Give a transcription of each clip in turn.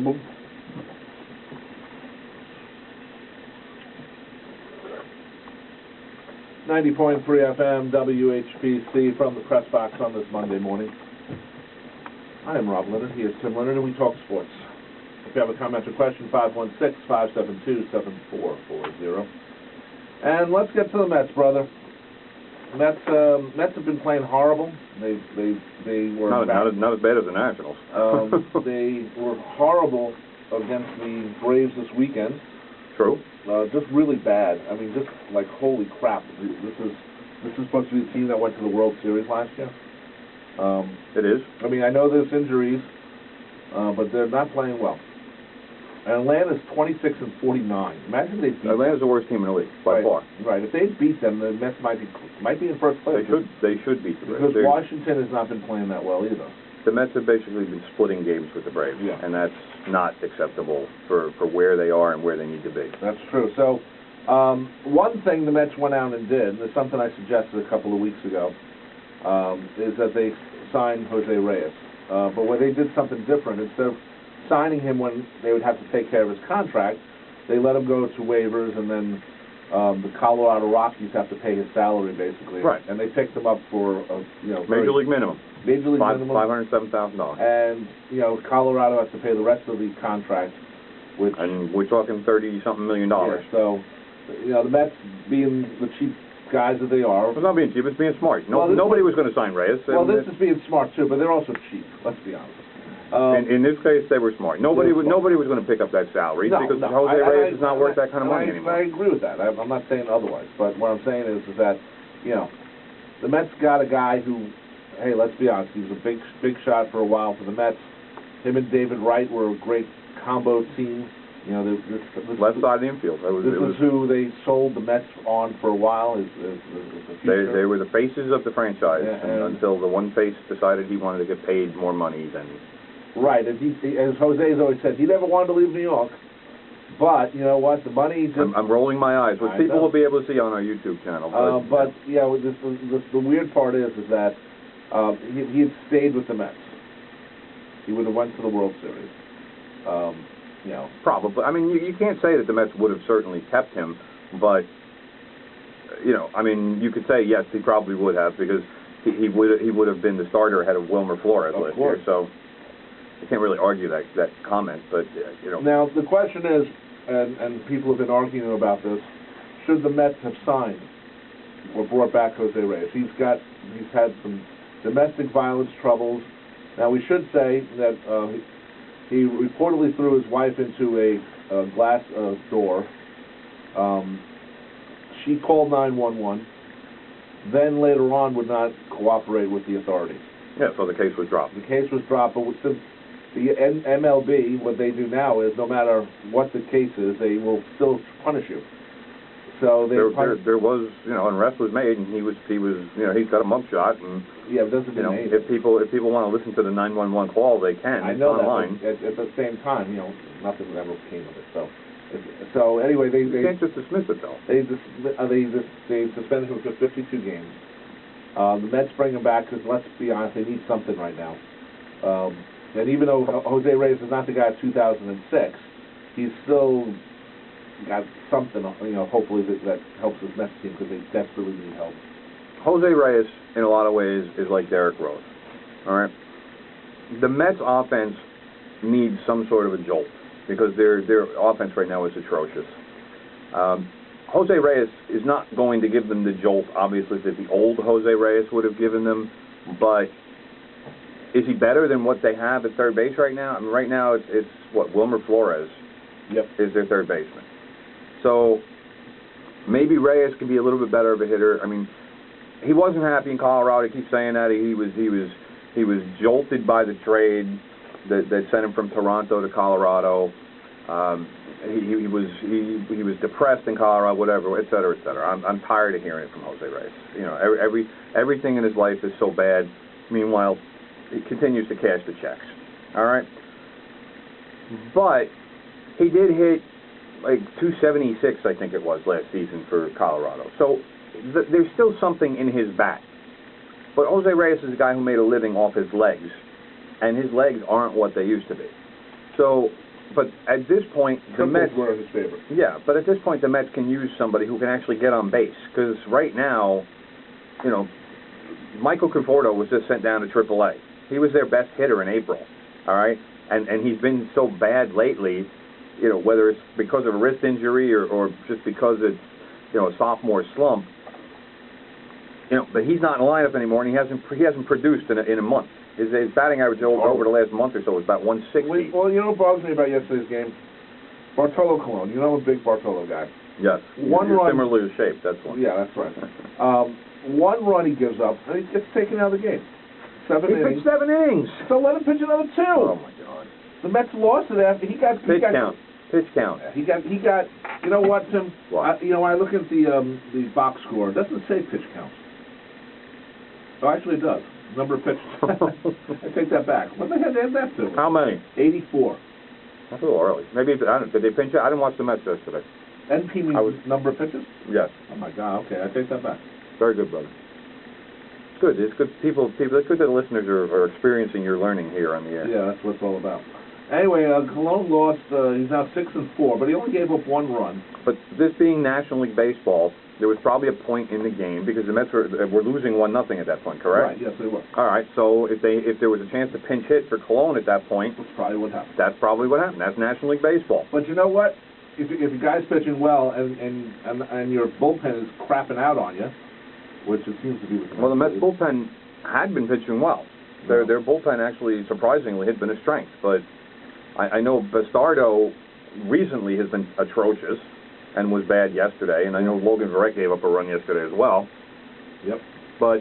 boom, boom. .3 FM WHPC from the Pressbox on this Monday morning. I am Rob Leonard. He is Tim Leonard, and we talk sports. If you have a comment or question, 516-572-7440. And let's get to the Mets, brother. Mets have been playing horrible. They were not as bad as the Nationals. They were horrible against the Braves this weekend. True. Just really bad. I mean, just like holy crap. This is supposed to be the team that went to the World Series last year. It is. I mean, I know there's injuries, but they're not playing well. And Atlanta's 26-49. Imagine they beat Atlanta's the worst team in the league by far. Right. If they beat them, the Mets might be in first place. They should beat the Braves. Because Washington has not been playing that well either. The Mets have basically been splitting games with the Braves, and that's not acceptable for where they are and where they need to be. That's true. So, one thing the Mets went out and did, and it's something I suggested a couple of weeks ago, is that they signed Jose Reyes. But when they did something different, instead of signing him when they would have to take care of his contract, they let him go to waivers, and then the Colorado Rockies have to pay his salary basically. Right. And they picked him up for Major League minimum. Major League minimum. $507,000. And Colorado has to pay the rest of the contract, and we're talking $30-something million. Yeah, so the Mets, being the cheap guys that they are. It's not being cheap, it's being smart. Nobody was going to sign Reyes. Well, this is being smart too, but they're also cheap. Let's be honest. In this case, they were smart. Nobody was going to pick up that salary because Jose Reyes is not worth that kind of money anymore. I agree with that. I'm not saying otherwise, but what I'm saying is that the Mets got a guy who, hey, let's be honest, he was a big shot for a while for the Mets. Him and David Wright were a great combo team. Left side of the infield. This is who they sold the Mets on for a while. They were the faces of the franchise until the one face decided he wanted to get paid more money than. Right, as Jose's always said, he never wanted to leave New York. But you know what? The money just. I'm rolling my eyes, which people will be able to see on our YouTube channel. The weird part is that he had stayed with the Mets. He would have went to the World Series. Probably. I mean, you can't say that the Mets would have certainly kept him, but I mean, you could say yes, he probably would have, because he would have been the starter ahead of Wilmer Flores last year. So you can't really argue that comment, but Now the question is, and people have been arguing about this: should the Mets have signed or brought back Jose Reyes? He's had some domestic violence troubles. Now we should say that he reportedly threw his wife into a glass door. She called 911. Then later on would not cooperate with the authorities. Yeah, so the case was dropped. The case was dropped, but since the MLB, what they do now is, no matter what the case is, they will still punish you. So there was arrest was made, and he was he's got a mugshot, and it doesn't mean anything. If people want to listen to the 911 call, they can. I know online. That, but at the same time, nothing ever came of it. So anyway, they can't just dismiss it though. They suspended him for 52 games. The Mets bring him back because, let's be honest, they need something right now. And even though Jose Reyes is not the guy of 2006, he's still got something, hopefully that helps his Mets team, because they desperately need help. Jose Reyes, in a lot of ways, is like Derrick Rose. All right, the Mets offense needs some sort of a jolt, because their offense right now is atrocious. Jose Reyes is not going to give them the jolt, obviously, that the old Jose Reyes would have given them, but is he better than what they have at third base right now? I mean, right now it's Wilmer Flores is their third baseman. So maybe Reyes can be a little bit better of a hitter. I mean, he wasn't happy in Colorado. He keeps saying that. He was jolted by the trade that sent him from Toronto to Colorado. He was depressed in Colorado, whatever, et cetera, et cetera. I'm tired of hearing it from Jose Reyes. Everything in his life is so bad. Meanwhile, he continues to cash the checks. All right, but he did hit like 276, I think it was, last season for Colorado. So there's still something in his bat. But Jose Reyes is a guy who made a living off his legs, and his legs aren't what they used to be. So but at this point, the Mets were his favorite. Yeah, but at this point, the Mets can use somebody who can actually get on base. Because right now, you know, Michael Conforto was just sent down to AAA. He was their best hitter in April. All right, and he's been so bad lately. You know, whether it's because of a wrist injury or just because it's, you know, a sophomore slump. You know, but he's not in the lineup anymore, and he hasn't produced in a month. His batting average over the last month or so was about 160. Well, you know what bothers me about yesterday's game? Bartolo Colon. You know I'm a big Bartolo guy. Yes. One you're run. Similar to shape, that's one. Yeah, that's right. One run he gives up, and he gets taken out of the game. He pitched 7 innings. So let him pitch another 2. Oh my God. The Mets lost it after he got pitch count. Pitch count. He got. You know what, Tim? What? You know, when I look at the box score, it doesn't say pitch count. Oh, actually, it does. Number of pitches. I take that back. What the heck did that to? How many? 84. That's a little early. Maybe did they pinch it? I didn't watch the Mets yesterday. NP means number of pitches? Yes. Oh my God. Okay, I take that back. Very good, brother. It's good. It's good. People. It's good that the listeners are experiencing your learning here on the air. Yeah, that's what it's all about. Anyway, Colon lost. He's now 6-4, but he only gave up 1 run. But this being National League Baseball, there was probably a point in the game because the Mets were losing 1-0 at that point, correct? Right. Yes, they were. All right. So if there was a chance to pinch hit for Colon at that point, that's probably what happened. That's probably what happened. That's National League Baseball. But you know what? If your guy's pitching well and your bullpen is crapping out on you, which it seems to be. Well, the Mets bullpen had been pitching well. Their bullpen actually surprisingly had been a strength, but I know Bastardo recently has been atrocious and was bad yesterday, and I know Logan Verrett gave up a run yesterday as well. Yep. But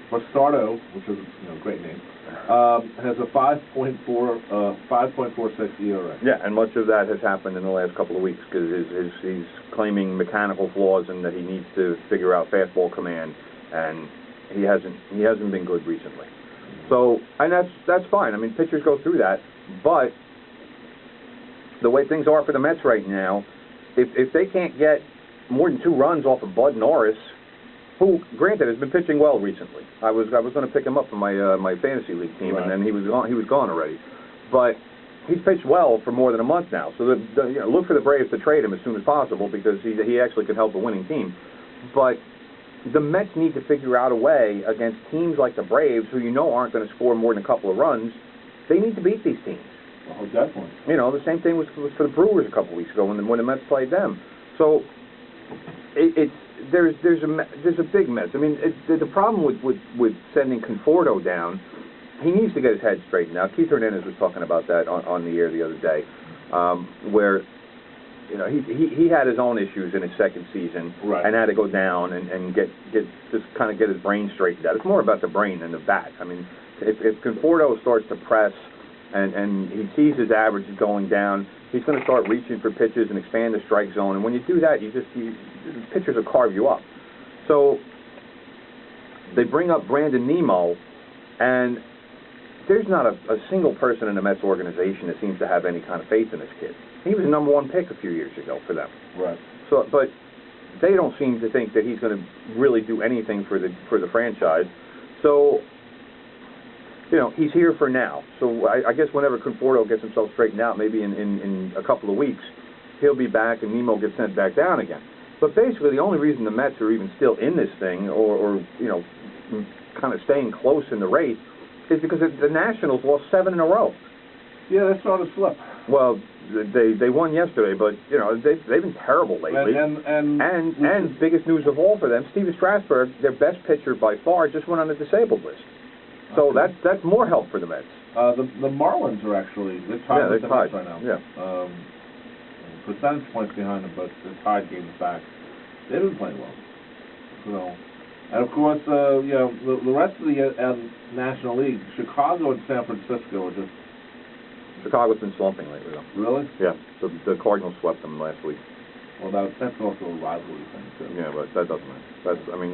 Bastardo, which is a great name, has a 5.46 ERA. Yeah, and much of that has happened in the last couple of weeks because he's claiming mechanical flaws and that he needs to figure out fastball command, and he hasn't been good recently. So, and that's fine. I mean, pitchers go through that, but the way things are for the Mets right now, if they can't get more than 2 runs off of Bud Norris, who, granted, has been pitching well recently. I was going to pick him up for my fantasy league team, right. And then he was gone already. But he's pitched well for more than a month now. So look for the Braves to trade him as soon as possible because he actually could help a winning team. But the Mets need to figure out a way against teams like the Braves, who aren't going to score more than a couple of runs. They need to beat these teams. Oh, definitely. The same thing was for the Brewers a couple of weeks ago when the Mets played them. So there's a big mess. I mean, the problem with sending Conforto down, he needs to get his head straightened out. Keith Hernandez was talking about that on the air the other day, where he had his own issues in his second season, right, and had to go down and get his brain straightened out. It's more about the brain than the bat. I mean, if Conforto starts to press and he sees his average is going down, he's going to start reaching for pitches and expand the strike zone. And when you do that, pitchers will carve you up. So they bring up Brandon Nimmo, and there's not a single person in the Mets organization that seems to have any kind of faith in this kid. He was the #1 pick a few years ago for them. Right. So, but they don't seem to think that he's going to really do anything for the franchise. So, he's here for now. So I guess whenever Conforto gets himself straightened out, maybe in a couple of weeks, he'll be back and Nimmo gets sent back down again. But basically, the only reason the Mets are even still in this thing, or kind of staying close in the race, is because the Nationals lost 7 in a row. Yeah, that's not a slip. Well, they won yesterday, but they've been terrible lately. And biggest news of all for them, Steven Strasburg, their best pitcher by far, just went on the disabled list. So that's more help for the Mets. The Marlins are actually tied with the Mets right now. Yeah. Percentage points behind them, but they're tied games back. They've been playing well. So, and of course, the rest of the National League, Chicago and San Francisco are just. Chicago's been slumping lately, though. Really? Yeah. The Cardinals swept them last week. Well, that's also a rivalry thing too. Yeah, but that doesn't matter.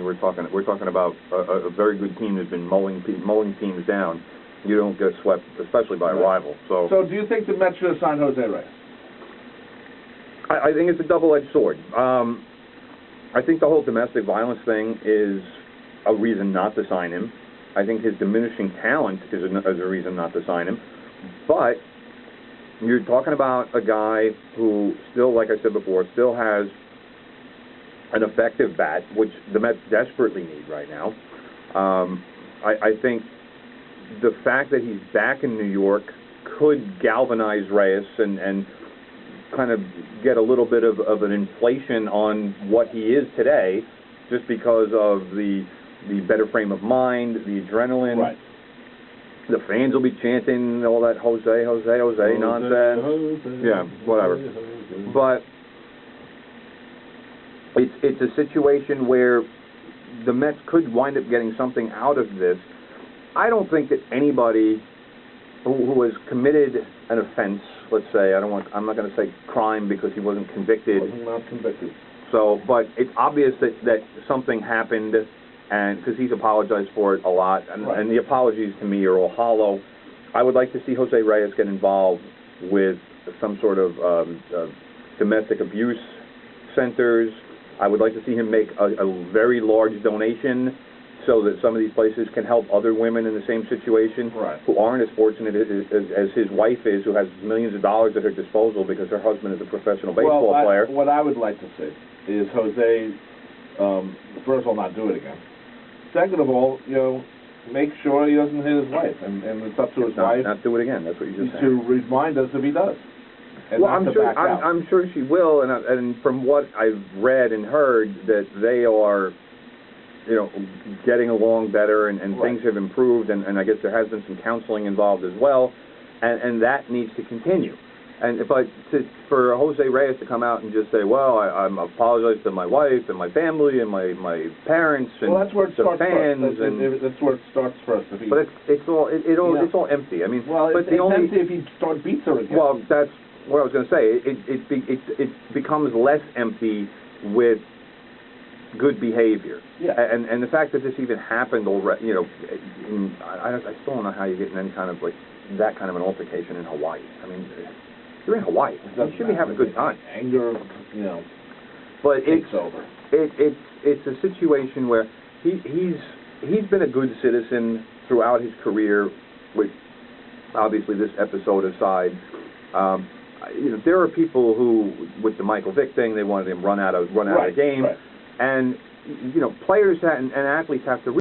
We're talking about a very good team that's been mulling teams down. You don't get swept, especially by a rival. So do you think the Mets should have signed Jose Reyes? I think it's a double-edged sword. I think the whole domestic violence thing is a reason not to sign him. I think his diminishing talent is a reason not to sign him. But You're talking about a guy who still, like I said before, still has an effective bat, which the Mets desperately need right now. I think the fact that he's back in New York could galvanize Reyes and kind of get a little bit of an inflation on what he is today, just because of the better frame of mind, the adrenaline. Right. The fans will be chanting all that Jose, Jose, Jose nonsense. Jose, yeah, whatever. Jose. But it's a situation where the Mets could wind up getting something out of this. I don't think that anybody who has committed an offense, let's say, I'm not going to say crime because he wasn't convicted. Wasn't not convicted. So, but it's obvious that something happened, and because he's apologized for it a lot, and, right. and the apologies to me are all hollow. I would like to see Jose Reyes get involved with some sort of domestic abuse centers. I would like to see him make a very large donation so that some of these places can help other women in the same situation right. who aren't as fortunate as his wife is, who has millions of dollars at her disposal because her husband is a professional baseball player. What I would like to see is Jose, first of all, not do it again. Second of all, make sure he doesn't hit his wife, and it's up to his wife. Not do it again. That's what you just said. To remind us if he does. And well, I'm sure she will, and from what I've read and heard, that they are, getting along better, and right. things have improved, and I guess there has been some counseling involved as well, and that needs to continue. And for Jose Reyes to come out and just say, well, I'm apologize to my wife and my family and my parents and that's where it starts fans first. That's where it starts first. But it's all empty. I mean, well, but it's empty if he beats her again. Well, that's what I was going to say. It becomes less empty with good behavior. Yeah. And the fact that this even happened already, I still don't know how you get in any kind of that kind of an altercation in Hawaii. I mean, you're in Hawaii. You should be having a good time. Anger, But takes over. It's a situation where he's been a good citizen throughout his career, with obviously this episode aside. There are people who, with the Michael Vick thing, they wanted him run out of the game, right. and players and athletes have to